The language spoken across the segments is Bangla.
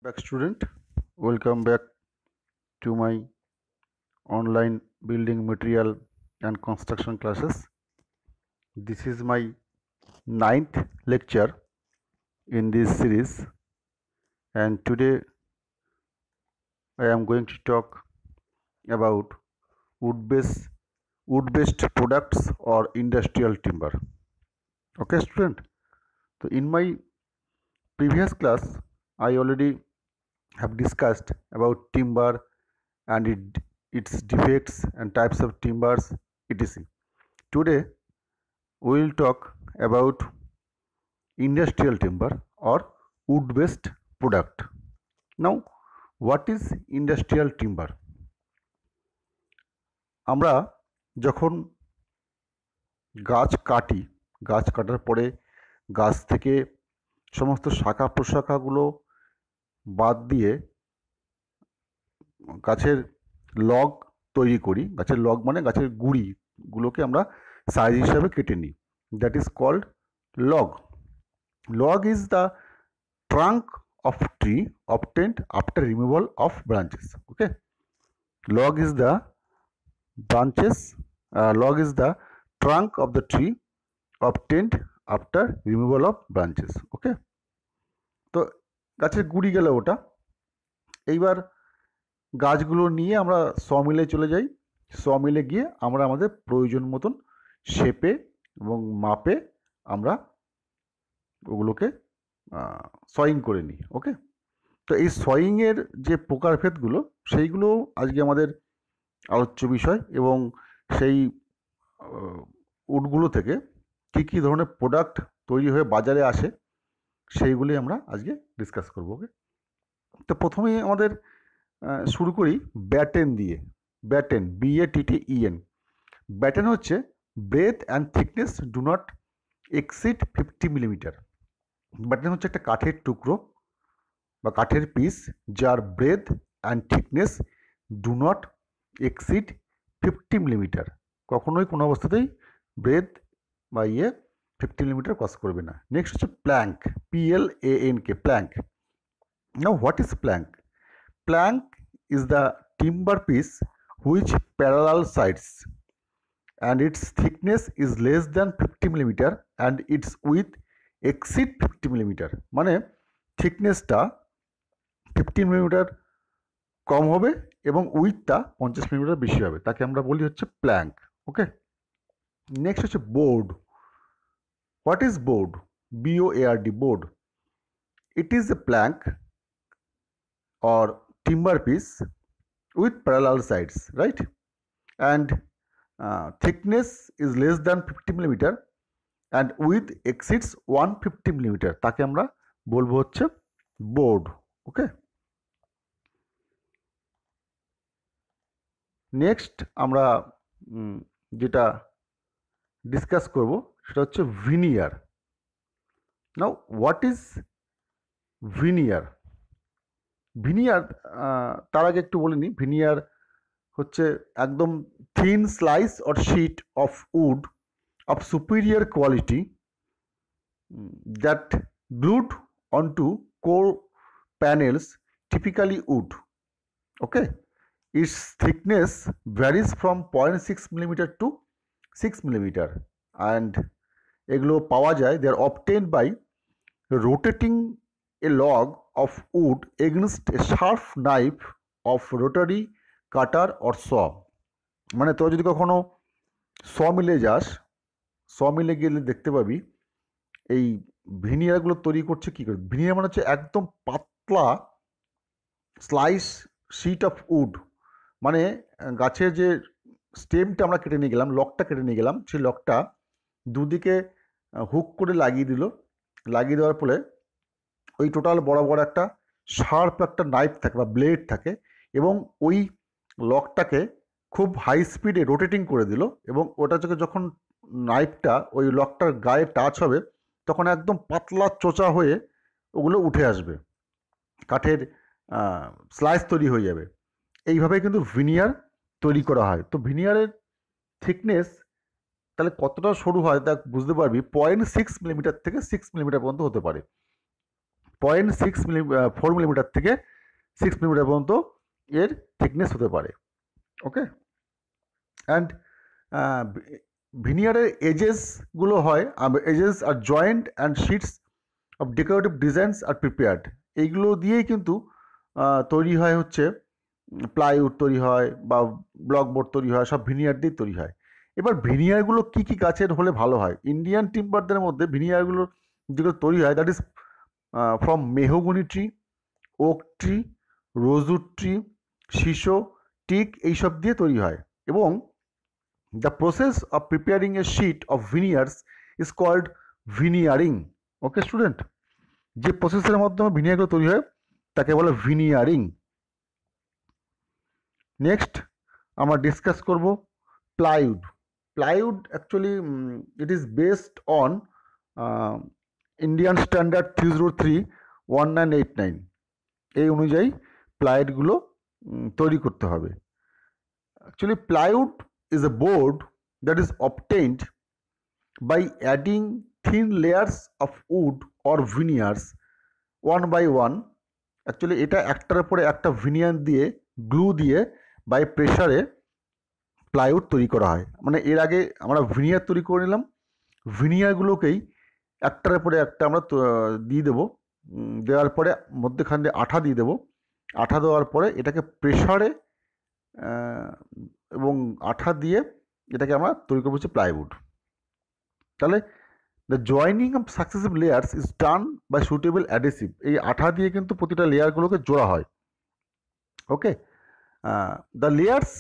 Back student, welcome back to my online building material and construction classes. This is my ninth lecture in this series, and today I am going to talk about wood-based products or industrial timber. Okay student, so in my previous class I already have discussed about timber and its defects and types of timbers, etc. Today we will talk about industrial timber or wood based product. Now, what is industrial timber? আমরা যখন গাছ কাটি, গাছ কাটার পরে গাছ থেকে সমস্ত শাখা প্রশাখাগুলো বাদ দিয়ে গাছের লগ তৈরি করি, গাছের লগ মানে গাছের গুঁড়িগুলোকে আমরা সাইজ হিসাবে কেটে নিই, that is called log. Log is the trunk of tree obtained after removal of branches. Okay, log is the log is the trunk of the tree obtained after removal of branches. Okay, তো গাছের গুঁড়ি গেল ওটা। এইবার গাছগুলো নিয়ে আমরা সমিলে চলে যাই, সমিলে গিয়ে আমরা আমাদের প্রয়োজন মতন শেপে এবং মাপে আমরা ওগুলোকে সয়িং করে নিই। ওকে, তো এই সয়িংয়ের যে প্রকারভেদগুলো সেইগুলো আজকে আমাদের আলোচ্য বিষয়, এবং সেই উডগুলো থেকে কী কী ধরনের প্রোডাক্ট তৈরি হয়ে বাজারে আসে সেইগুলি আমরা আজকে ডিসকাস করব। ওকে, তো প্রথমেই আমাদের শুরু করি ব্যাটেন দিয়ে। Batten, BATTEN। ব্যাটেন হচ্ছে breadth and thickness do not exceed 50 millimetre. Batten হচ্ছে একটা কাঠের টুকরো বা কাঠের পিস যার breadth and thickness do not exceed 50 millimetre. কখনোই কোনো অবস্থাতেই ব্রেথ বা 50 মিলিমিটার ক্রস করবে না। নেক্সট হচ্ছে plank, PLANK, plank. Now what is plank? Plank is the timber piece which parallel sides and its thickness is less than 50 millimeter and its width exceed 50 millimeter। মানে থিকনেসটা 50 মিলিমিটার কম হবে এবং উইথটা 50 মিলিমিটার বেশি হবে, তাকে আমরা বলি হচ্ছে প্ল্যাঙ্ক। ওকে, নেক্সট হচ্ছে board. What is board? BOARD, board. It is a plank or timber piece with parallel sides, right? And thickness is less than 50 millimeter and width exceeds 150 millimeter, তাকে আমরা বলবো হচ্ছে বোর্ড। ওকে, নেক্সট আমরা যেটা ডিসকাস করব সেটা হচ্ছে veneer. Now what is veneer? Veneer তার আগে একটু বলে নিই, ভিনিয়ার হচ্ছে একদম thin slice or sheet of wood of superior quality that glued onto core panels, typically wood. Okay, its thickness varies from 0.6 millimeter to 6 millimeter and এগুলো পাওয়া যায়, they are obtained by rotating a log of wood against a sharp knife of rotary cutter or saw। মানে তোরা যদি কখনো মিলে যাস, মিলে গেলে দেখতে পাবি এই ভিনিয়ারগুলো তৈরি করছে কী করে। ভিনিয়ার মানে হচ্ছে একদম পাতলা স্লাইস শিট অফ উড, মানে গাছের যে স্টেমটা আমরা কেটে নিয়ে গেলাম, লকটা কেটে নিয়ে গেলাম, সেই লকটা দুদিকে হুক করে লাগিয়ে দিল। লাগিয়ে দেওয়ার ফলে ওই টোটাল বড় বড় একটা শার্প একটা নাইফ থাকে বা ব্লেড থাকে, এবং ওই লকটাকে খুব হাই স্পিডে রোটেটিং করে দিল, এবং ওটা থেকে যখন নাইফটা ওই লকটার গায়ে টাচ হবে তখন একদম পাতলা চোচা হয়ে ওগুলো উঠে আসবে, কাঠের স্লাইস তৈরি হয়ে যাবে। এইভাবে কিন্তু ভিনিয়ার তৈরি করা হয়। তো ভিনিয়ারের থিকনেস তাহলে কতটা সরু হয় তা বুঝতে পারবি, 0.6 মিলিমিটার থেকে 6 মিলিমিটার পর্যন্ত হতে পারে। 4 মিলিমিটার থেকে 6 মিলিমিটার পর্যন্ত এর থিকনেস হতে পারে। ওকে, অ্যান্ড ভিনিয়ারের এজেসগুলো হয়, edges are joint and sheets of decorative designs are prepared, এইগুলো দিয়েই কিন্তু তৈরি হয় হচ্ছে প্লাইউড তৈরি হয় বা ব্লকবোর্ড তৈরি হয়, সব ভিনিয়ার দিয়ে তৈরি হয়। এবার ভিনিয়ারগুলো কী কী গাছের হলে ভালো হয়? ইন্ডিয়ান টিম্বারদের মধ্যে ভিনিয়ারগুলো যেগুলো তৈরি হয় that is from mahogany tree, oak tree, rosewood tree, sheesham, teak, এইসব দিয়ে তৈরি হয়। এবং the process of preparing a sheet of veneers is called veneering. Okay student, যে প্রসেসের মাধ্যমে ভিনিয়ারগুলো তৈরি হয় তাকে বলে ভিনিয়ারিং। নেক্সট আমরা ডিসকাস করব plywood. Plywood actually it is based on Indian standard 303-1989, এই অনুযায়ী প্লাইউডগুলো তৈরি করতে হবে। Actually plywood is a board that is obtained by adding thin layers of wood or veneers one by one. Actually এটা একটার পরে একটা ভিনিয়ার দিয়ে গ্লু দিয়ে বাই প্রেশারে প্লাইউড তৈরি করা হয়। মানে এর আগে আমরা ভিনিয়ার তৈরি করে নিলাম, ভিনিয়ারগুলোকেই একটার পরে একটা আমরা দিয়ে দেবো, দেওয়ার পরে মধ্যেখানে আঠা দিয়ে দেবো, আঠা দেওয়ার পরে এটাকে প্রেশারে এবং আঠা দিয়ে এটাকে আমরা তৈরি করবো হচ্ছে প্লাইউড। তাহলে the joining of successive layers is done by suitable adhesive, এই আঠা দিয়ে কিন্তু প্রতিটা লেয়ারগুলোকে জোড়া হয়। Okay, the layers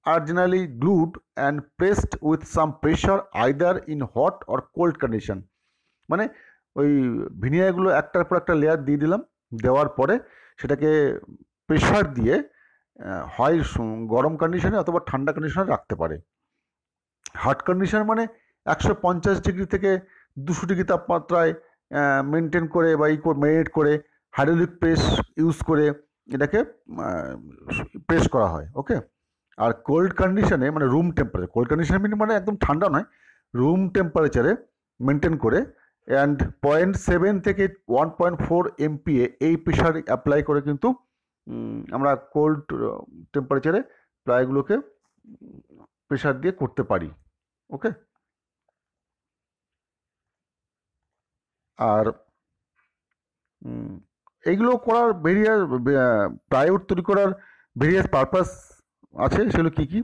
are generally glued and pressed with some pressure either in hot or cold condition. মানে ওই ভিনিয়ারগুলো একটার পর একটা লেয়ার দিয়ে দিলাম, দেওয়ার পরে সেটাকে প্রেশার দিয়ে হয় গরম কন্ডিশনে অথবা ঠান্ডা কন্ডিশনে রাখতে পারে। হট কন্ডিশন মানে 150 ডিগ্রি থেকে 200 ডিগ্রি তাপমাত্রায় মেনটেন করে বা মেরিনেট করে হাইড্রোলিক প্রেস ইউজ করে এটাকে প্রেস করা হয়। ওকে, আর কোল্ড কন্ডিশনে মানে রুম টেম্পারেচার, কোল্ড কন্ডিশন মানে একদম ঠান্ডা নয়, রুম টেম্পারেচারে মেনটেন করে অ্যান্ড 0.7 থেকে 1.4 MPa এই প্রেশার অ্যাপ্লাই করে কিন্তু আমরা কোল্ড টেম্পারেচারে প্লাইগুলোকে প্রেশার দিয়ে করতে পারি। ওকে, আর এইগুলো করার প্লাইউড তৈরি করার ভেরিয়াস পারপাস আছে। সেগুলো কী কী?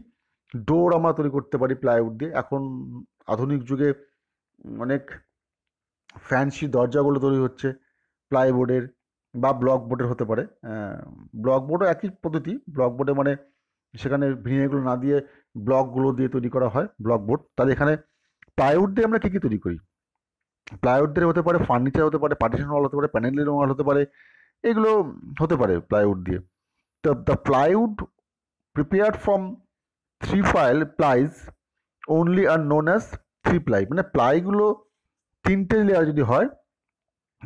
ডোর আমরা তৈরি করতে পারি প্লাইউড দিয়ে। এখন আধুনিক যুগে অনেক ফ্যান্সি দরজাগুলো তৈরি হচ্ছে প্লাইবোর্ডের বা ব্লক বোর্ডের হতে পারে। ব্লক বোর্ডও একই পদ্ধতি, ব্লক বোর্ডে মানে সেখানে ভিনিয়ারগুলো না দিয়ে ব্লকগুলো দিয়ে তৈরি করা হয় ব্লক বোর্ড। তাহলে এখানে প্লাইউড দিয়ে আমরা কী কী তৈরি করি? প্লাইউড দিয়ে হতে পারে ফার্নিচার, হতে পারে পার্টিশন ওয়াল, হতে পারে প্যানেলিং ওয়াল, হতে পারে এগুলো হতে পারে প্লাইউড দিয়ে। তো the plywood prepared from 3 plies only are known as 3 ply. মানে প্লাইগুলো 3টে লেয়ার যদি হয়,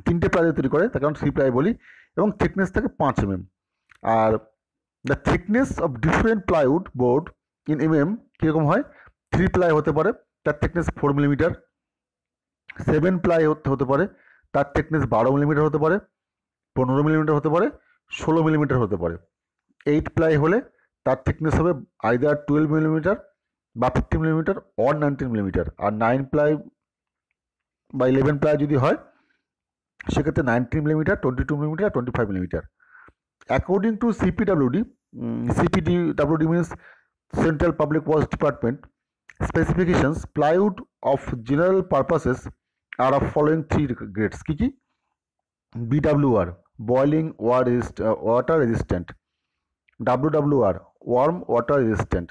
3টে প্লাই তৈরি করে তাকে আমরা 3 প্লাই বলি, এবং থিকনেস থাকে 5 mm। Are the thickness of different plywood board in কীরকম হয়? 3 প্লাই হতে পারে, তার থিকনেস 4 মিলিমিটার। 7 প্লাই হতে পারে, তার থিকনেস 12 মিলিমিটার হতে পারে, 15 মিলিমিটার হতে পারে, 16 মিলিমিটার হতে পারে। 8 প্লাই হলে তার থিকনেস হবে আইদার 12 মিলিমিটার বা 15 মিলিমিটার অর 19 মিলিমিটার। আর 9 প্লাই বা 11 প্লাই যদি হয় সেক্ষেত্রে 19 millimetre, 22 millimetre, 25 millimetre. According to CPWD, CPWD means Central Public Works Department specifications, plywood of general purposes are of following 3 grades. কি কি? BWR boiling water resistant, WWR warm water resistant,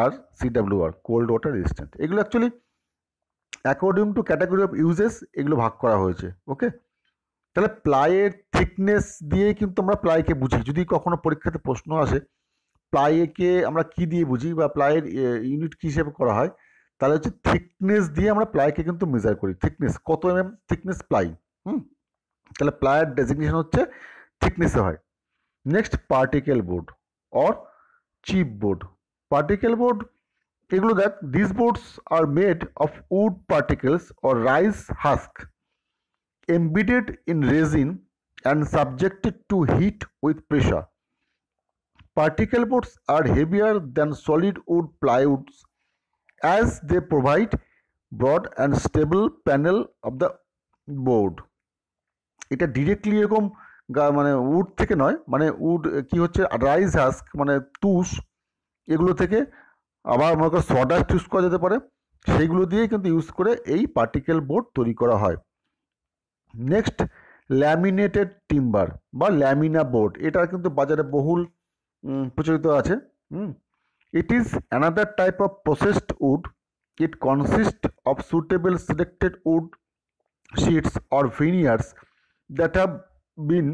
আর CWR cold water resistant। এগুলো actually according to category of usages এগুলো ভাগ করা হয়েছে। ওকে, তাহলে প্লাইয়ের থিকনেস দিয়ে কিন্তু আমরা প্লাইকে বুঝি। যদি কখনো পরীক্ষাতে প্রশ্ন আসে প্লাইকে আমরা কি দিয়ে বুঝি বা প্লাইয়ের ইউনিট কী হিসেবে করা হয়, তাহলে হচ্ছে থিকনেস দিয়ে আমরা প্লাইকে কিন্তু মেজার করি। থিকনেস কত mm থিকনেস প্লাই, তাহলে প্লাইয়ের ডেজিগনেশন হচ্ছে থিকনেসে হয়। Next particle board or chip board. Particle board এগুলো দেখ, this boards are made of wood particles or rice husk embedded in resin and subjected to heat with pressure. Particle boards are heavier than solid wood plywoods as they provide broad and stable panel of the board. এটা ডিরেক্টলি এরকম মানে উড থেকে নয়, মানে উড কি হচ্ছে রাইস হাস্ক মানে তুষ, এগুলো থেকে আবার মনে করো সডাস্ট ইউজ করা যেতে পারে, সেইগুলো দিয়ে কিন্তু ইউজ করে এই পার্টিকেল বোর্ড তৈরি করা হয়। নেক্সট ল্যামিনেটেড টিম্বার বা ল্যামিনা বোর্ড, এটা কিন্তু বাজারে বহুল প্রচলিত আছে। It is another type of processed wood. It consist of suitable selected wood sheets or veneers that have been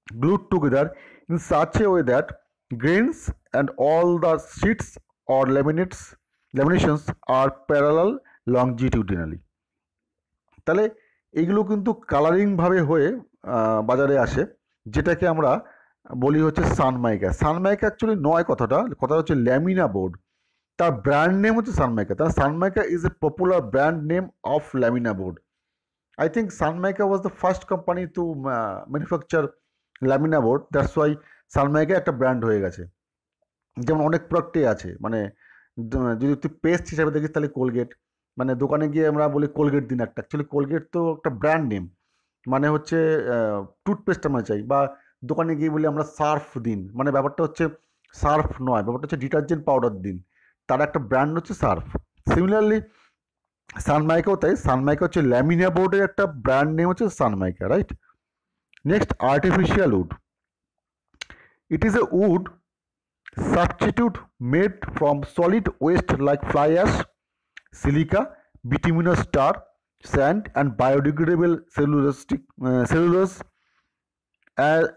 glued together in such a way that grains and all the sheets or laminations are parallel longitudinally. তাহলে এইগুলো কিন্তু কালারিংভাবে হয়ে বাজারে আসে, যেটাকে আমরা বলি হচ্ছে সানমাইকা। সানমাইকা অ্যাকচুয়ালি নয়, কথাটা হচ্ছে ল্যামিনা বোর্ড, তার ব্র্যান্ড নেম হচ্ছে সানমাইকা। তাহলে Sunmica is a popular brand name of lamina board. I think Sunmica was the first company to manufacture lamina board. That's why Sunmica একটা ব্র্যান্ড হয়ে গেছে। যেমন অনেক প্রোডাক্টে আছে, মানে যদি তুই পেস্ট হিসাবে দেখিস তাহলে কোলগেট, মানে দোকানে গিয়ে আমরা বলি কোলগেট দিন একটা, অ্যাকচুয়ালি কোলগেট তো একটা ব্র্যান্ড নেম, মানে হচ্ছে টুথপেস্ট আমরা চাই, বা দোকানে গিয়ে বলি আমরা সার্ফ দিন, মানে ব্যাপারটা হচ্ছে সার্ফ নয়, ব্যাপারটা হচ্ছে ডিটারজেন্ট পাউডার দিন, তার একটা ব্র্যান্ড হচ্ছে সার্ফ। সিমিলারলি সানমাইকাও তাই, সানমাইকা হচ্ছে ল্যামিনা বোর্ডের একটা ব্র্যান্ড নেম হচ্ছে Sunmica, right. Next artificial wood. It is a wood substitute made from solid waste like fly ash, silica, bituminous tar, sand and biodegradable cellulose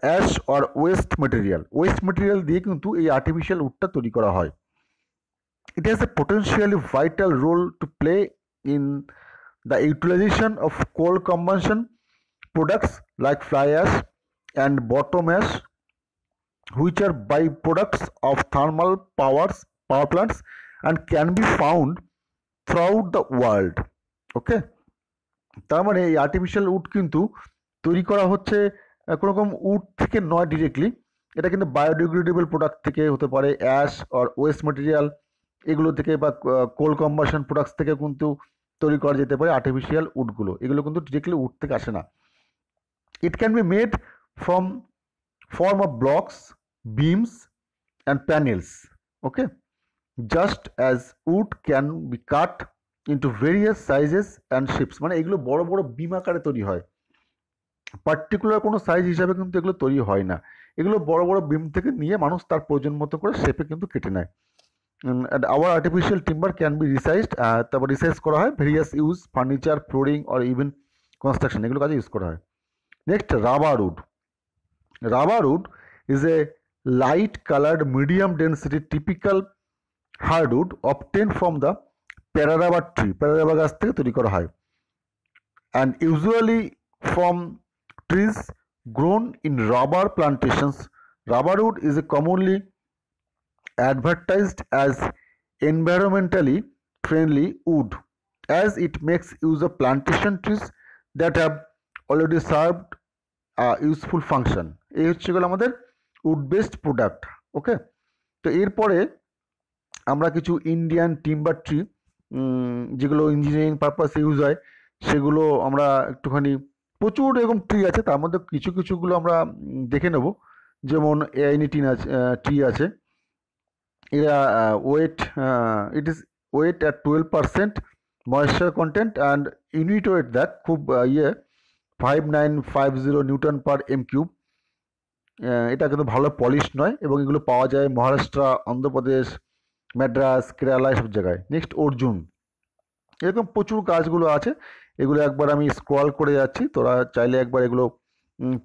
ash or waste material দিয়ে কিন্তু এই আর্টিফিশিয়াল উডটা তৈরি করা হয়। It has a potentially vital role to play in the utilization of coal combustion products like fly ash and bottom ash, which are byproducts of thermal power plants and can be found throughout the world. ওকে, তার মানে এই আর্টিফিশিয়াল উড কিন্তু তৈরি করা হচ্ছে কোনো রকম উড থেকে নয় ডিরেক্টলি, এটা কিন্তু বায়োডিগ্রেডেবল প্রোডাক্ট থেকে হতে পারে, অ্যাশ আর ওয়েস্ট মেটেরিয়াল এগুলো থেকে, বা কোল কম্বাসন প্রোডাক্টস থেকে কিন্তু তৈরি করা যেতে পারে আর্টিফিশিয়াল উডগুলো। এগুলো কিন্তু ডিরেক্টলি উড থেকে আসে না। It can be made from form of blocks, beams and panels. Okay, just as wood can be cut into various sizes and shapes, মানে এগুলো বড় বড় বিম আকারে তৈরি হয়, পার্টিকুলার কোনো সাইজ হিসাবে কিন্তু এগুলো তৈরি হয় না। এগুলো বড় বড় বিম থেকে নিয়ে মানুষ তার প্রয়োজন মতো করে শেপে কিন্তু কেটে নেয়। and our artificial timber can be resized, তারপর রিসাইজ করা হয় various use, furniture, flooring or even construction, এগুলো কাজে ইউজ করা হয়। Next rubber wood. Rubber wood is a light coloured medium density typical hardwood obtain from the para rubber tree, para rubber গাছ থেকে তৈরি করা হয়, and usually from trees grown in rubber plantations. Rubber wood is a commonly advertised as environmentally friendly wood as it makes use of plantation trees that have already served a useful function. এই হচ্ছে গেল আমাদের উড বেসড প্রোডাক্ট। ওকে, তো এরপরে আমরা কিছু ইন্ডিয়ান টিম্বার ট্রি যেগুলো ইঞ্জিনিয়ারিং পারপাসে ইউজ হয় সেগুলো আমরা একটুখানি, প্রচুর এরকম ট্রি আছে, তার মধ্যে কিছুগুলো আমরা দেখে নেব। যেমন এআইনিটিন ট্রি আছে, এরা weight, it is weight at 12% moisture content and unit weight that খুব 5950 নিউটন পার এম কিউব। এটা কিন্তু ভালো পলিশ নয়, এবং এগুলো পাওয়া যায় মহারাষ্ট্র, অন্ধ্রপ্রদেশ, ম্যাড্রাস, কেরালা এসব জায়গায়। নেক্সট অর্জুন, এরকম প্রচুর গাছগুলো আছে, এগুলো একবার আমি স্ক্রল করে যাচ্ছি, তোরা চাইলে একবার এগুলো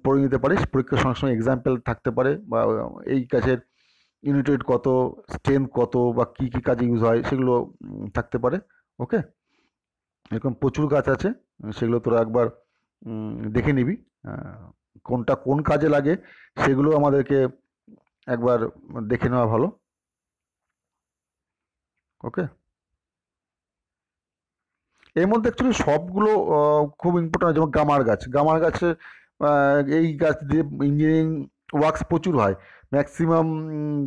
পড়ে নিতে পারিস, পরীক্ষার সঙ্গে সঙ্গে এক্সাম্পল থাকতে পারে, বা এই গাছের ইউনিট ওয়েট কত, স্ট্রেংথ কত, বা কী কী কাজে ইউজ হয় সেগুলো থাকতে পারে। ওকে, এরকম প্রচুর গাছ আছে, সেগুলো তোরা একবার দেখে নিবি, কোনটা কোন কাজে লাগে সেগুলো আমাদেরকে একবার দেখে নেওয়া ভালো। ওকে, এর মধ্যে অ্যাকচুয়ালি সবগুলো খুব ইম্পর্টেন্ট, যেমন গামার গাছ এই গাছ দিয়ে ইঞ্জিনিয়ারিং ওয়ার্কস প্রচুর হয়। ম্যাক্সিমাম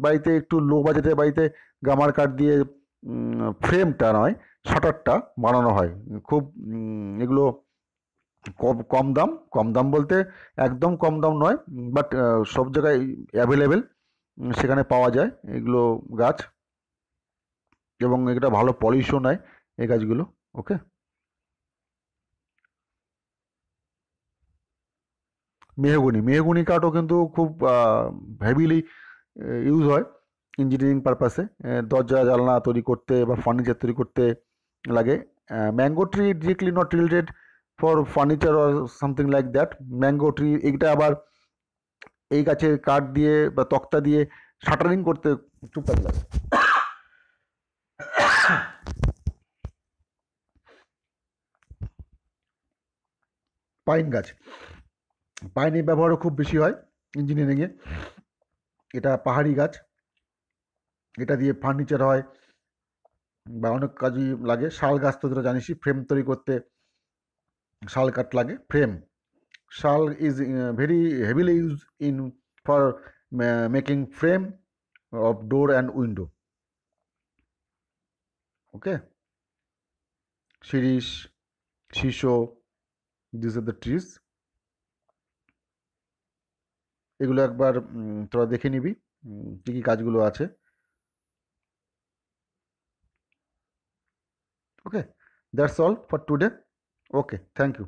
বাড়িতে একটু লো বাজেটের বাড়িতে গামার কাঠ দিয়ে ফ্রেমটা নয়, শাটারটা বানানো হয়। খুব এগুলো কম কম দাম, কম দাম বলতে একদম কম দাম নয়, বাট সব জায়গায় অ্যাভেলেবেল, সেখানে পাওয়া যায় এগুলো গাছ, এবং এটা ভালো পলিশও নেয় এই গাছগুলো। ওকে, মেহগনি কাঠও কিন্তু খুব হেভিলি ইউজ হয় ইঞ্জিনিয়ারিং পারপাসে, দরজা জানলা তৈরি করতে বা ফার্নিচার তৈরি করতে লাগে। Mango tree directly not related for furniture or something like that. Mango tree এইটা আবার এই গাছের কাঠ দিয়ে বা তক্তা দিয়ে শাটারিং করতে খুব কাজে লাগে। পাইন গাছ, পাইনের ব্যবহারও খুব বেশি হয় ইঞ্জিনিয়ারিংয়ে। এটা পাহাড়ি গাছ, এটা দিয়ে ফার্নিচার হয় বা অনেক কাজই লাগে। শাল গাছ তো তোরা জানিসই, ফ্রেম তৈরি করতে শাল কাঠ লাগে। ফ্রেম, শাল is very heavily use in for making frame of door and window. Okay, Shirish, শীশো, these are the trees. এগুলো একবার তোরা দেখে নিবি কী কী গাছগুলো আছে। Okay, that's all for today. Okay, thank you.